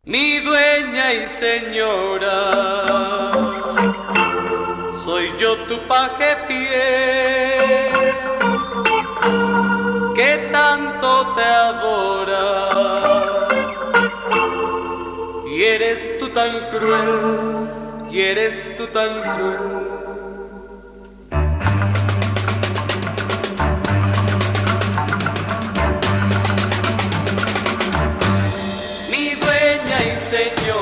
Mi dueña y señora, soy yo tu paje fiel, que tanto te adora, y eres tú tan cruel, y eres tú tan cruel. Señor.